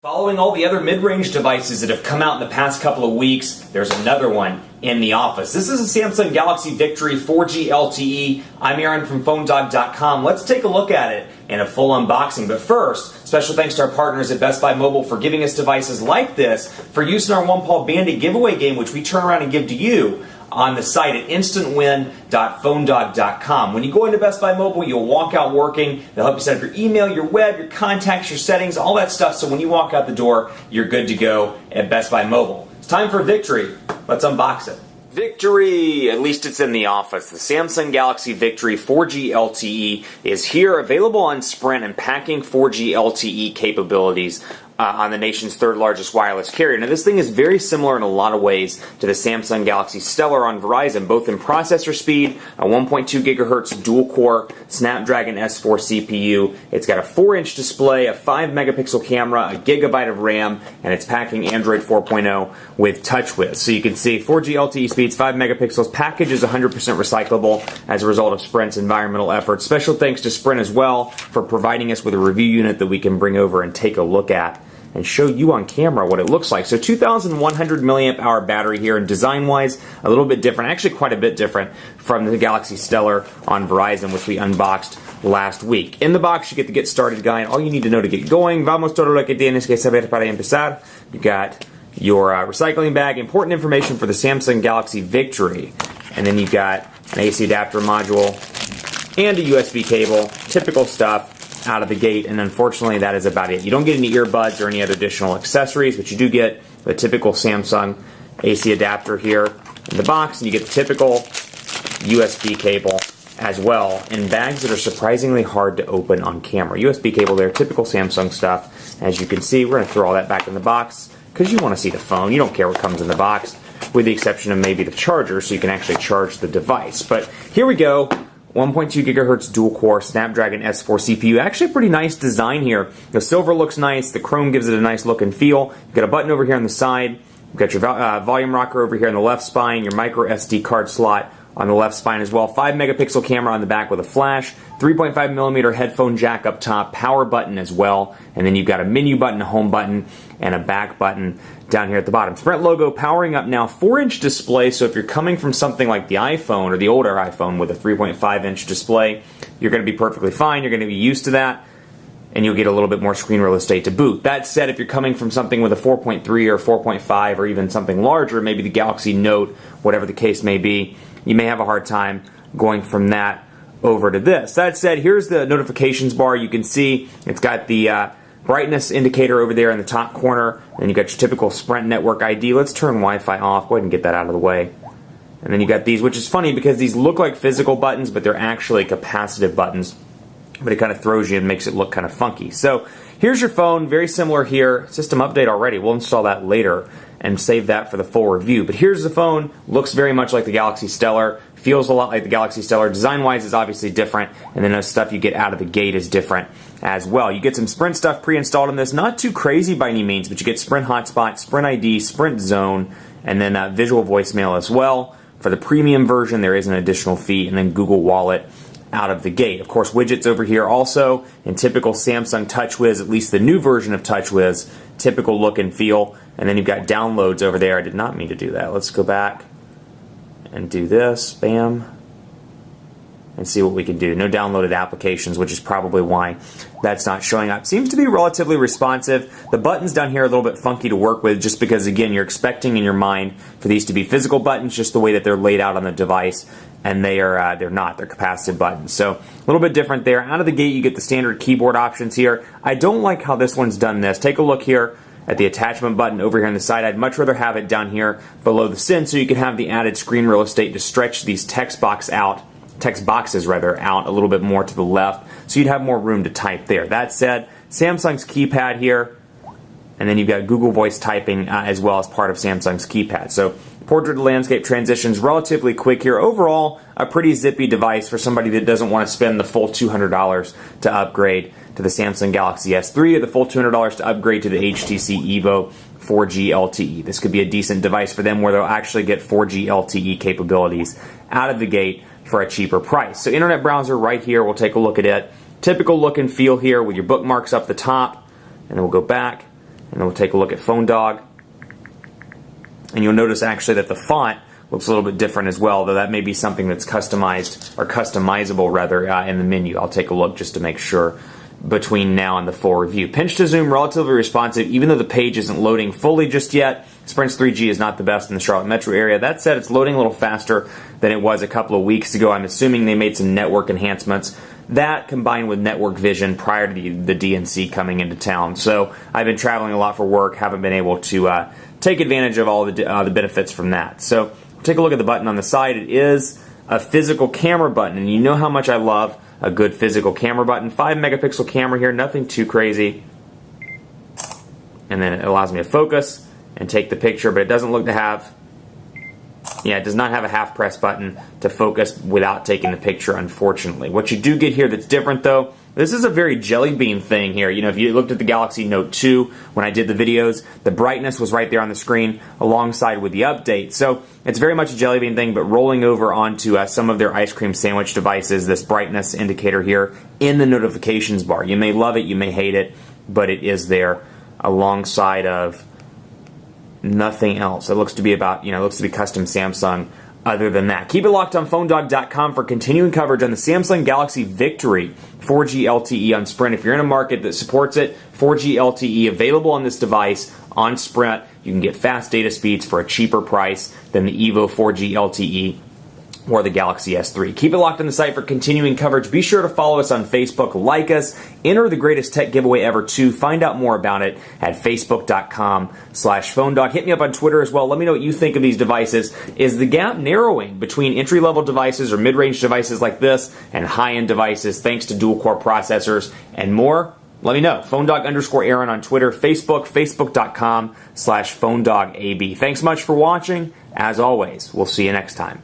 Following all the other mid-range devices that have come out in the past couple of weeks, there's another one in the office. This is a Samsung Galaxy Victory 4G LTE. I'm Aaron from PhoneDog.com. Let's take a look at it in a full unboxing. But first, special thanks to our partners at Best Buy Mobile for giving us devices like this for use in our One Paw Bandit giveaway game, which we turn around and give to you on the site at instantwin.phonedog.com. When you go into Best Buy Mobile, you'll walk out working. They'll help you set up your email, your web, your contacts, your settings, all that stuff. So when you walk out the door, you're good to go at Best Buy Mobile. It's time for Victory. Let's unbox it. Victory! At least it's in the office. The Samsung Galaxy Victory 4G LTE is here, available on Sprint and packing 4G LTE capabilities on the nation's third largest wireless carrier. Now this thing is very similar in a lot of ways to the Samsung Galaxy Stellar on Verizon, both in processor speed, a 1.2 gigahertz dual-core Snapdragon S4 CPU. It's got a 4-inch display, a 5-megapixel camera, a gigabyte of RAM, and it's packing Android 4.0 with TouchWiz. So you can see 4G LTE speeds, 5 megapixels. Package is 100% recyclable as a result of Sprint's environmental efforts. Special thanks to Sprint as well for providing us with a review unit that we can bring over and take a look at and show you on camera what it looks like. So 2,100 milliamp hour battery here, and design-wise, a little bit different, actually quite a bit different from the Galaxy Stellar on Verizon, which we unboxed last week. In the box, you get the Get Started guide, all you need to know to get going. Vamos todo lo que tienes que saber para empezar. You got your recycling bag, important information for the Samsung Galaxy Victory, and then you've got an AC adapter module and a USB cable, typical stuff out of the gate, and unfortunately that is about it. You don't get any earbuds or any other additional accessories, but you do get the typical Samsung AC adapter here in the box, and you get the typical USB cable as well in bags that are surprisingly hard to open on camera. USB cable there, typical Samsung stuff. As you can see, we're going to throw all that back in the box because you want to see the phone. You don't care what comes in the box, with the exception of maybe the charger, so you can actually charge the device. But here we go. 1.2 gigahertz dual-core Snapdragon S4 CPU. Actually a pretty nice design here. The silver looks nice. The chrome gives it a nice look and feel. You've got a button over here on the side. You've got your volume rocker over here on the left spine, your micro SD card slot on the left spine as well. 5-megapixel camera on the back with a flash. 3.5 millimeter headphone jack up top. Power button as well. And then you've got a menu button, a home button, and a back button down here at the bottom. Sprint logo powering up now. 4-inch display, so if you're coming from something like the iPhone or the older iPhone with a 3.5-inch display, you're going to be perfectly fine. You're going to be used to that, and you'll get a little bit more screen real estate to boot. That said, if you're coming from something with a 4.3 or 4.5 or even something larger, maybe the Galaxy Note, whatever the case may be, you may have a hard time going from that over to this. That said, here's the notifications bar. You can see it's got the brightness indicator over there in the top corner, and you got your typical Sprint network ID. Let's turn Wi-Fi off. Go ahead and get that out of the way. And then you got these, which is funny because these look like physical buttons, but they're actually capacitive buttons. But it kind of throws you and makes it look kind of funky. So here's your phone, very similar here. System update already. We'll install that later and save that for the full review. But here's the phone. Looks very much like the Galaxy Stellar. Feels a lot like the Galaxy Stellar. Design-wise is obviously different, and then the stuff you get out of the gate is different as well. You get some Sprint stuff pre-installed in this. Not too crazy by any means, but you get Sprint Hotspot, Sprint ID, Sprint Zone, and then visual voicemail as well. For the premium version, there is an additional fee, and then Google Wallet out of the gate. Of course, widgets over here also in typical Samsung TouchWiz, at least the new version of TouchWiz, typical look and feel. And then you've got downloads over there. I did not mean to do that. Let's go back and do this. Bam. And see what we can do. No downloaded applications, which is probably why that's not showing up. Seems to be relatively responsive. The buttons down here are a little bit funky to work with just because, again, you're expecting in your mind for these to be physical buttons, just the way that they're laid out on the device, and they're not. They're capacitive buttons. So a little bit different there. Out of the gate, you get the standard keyboard options here. I don't like how this one's done this. Take a look here at the attachment button over here on the side. I'd much rather have it down here below the chin so you can have the added screen real estate to stretch these text boxes out a little bit more to the left, so you'd have more room to type there. That said, Samsung's keypad here, and then you've got Google Voice typing as well as part of Samsung's keypad. So portrait to landscape transitions relatively quick here. Overall, a pretty zippy device for somebody that doesn't want to spend the full $200 to upgrade to the Samsung Galaxy S3 or the full $200 to upgrade to the HTC Evo 4G LTE. This could be a decent device for them where they'll actually get 4G LTE capabilities out of the gate for a cheaper price. So internet browser right here, we'll take a look at it. Typical look and feel here with your bookmarks up the top, and then we'll go back And then we'll take a look at Phone Dog. And you'll notice actually that the font looks a little bit different as well, though that may be something that's customized, or customizable rather, in the menu. I'll take a look just to make sure between now and the full review. Pinch to zoom, relatively responsive, even though the page isn't loading fully just yet. Sprint's 3G is not the best in the Charlotte metro area. That said, it's loading a little faster than it was a couple of weeks ago. I'm assuming they made some network enhancements. That combined with network vision prior to the DNC coming into town. So I've been traveling a lot for work, haven't been able to take advantage of all the benefits from that. So take a look at the button on the side. It is a physical camera button, and you know how much I love a good physical camera button. 5 megapixel camera here, nothing too crazy. And then it allows me to focus and take the picture, but it doesn't look to have, yeah, it does not have a half press button to focus without taking the picture, unfortunately. What you do get here that's different though, this is a very jelly bean thing here. You know, if you looked at the Galaxy Note 2 when I did the videos, the brightness was right there on the screen alongside with the update. So it's very much a jelly bean thing, but rolling over onto some of their ice cream sandwich devices, this brightness indicator here in the notifications bar. You may love it, you may hate it, but it is there alongside of nothing else. It looks to be about, it looks to be custom Samsung other than that. Keep it locked on PhoneDog.com for continuing coverage on the Samsung Galaxy Victory 4G LTE on Sprint. If you're in a market that supports it, 4G LTE available on this device on Sprint. You can get fast data speeds for a cheaper price than the Evo 4G LTE or the Galaxy S3. Keep it locked on the site for continuing coverage. Be sure to follow us on Facebook, like us, enter the greatest tech giveaway ever too. Find out more about it at facebook.com/PhoneDog. Hit me up on Twitter as well. Let me know what you think of these devices. Is the gap narrowing between entry-level devices or mid-range devices like this and high-end devices thanks to dual-core processors and more? Let me know. PhoneDog_Aaron on Twitter, Facebook, facebook.com/PhoneDogAB. Thanks much for watching. As always, we'll see you next time.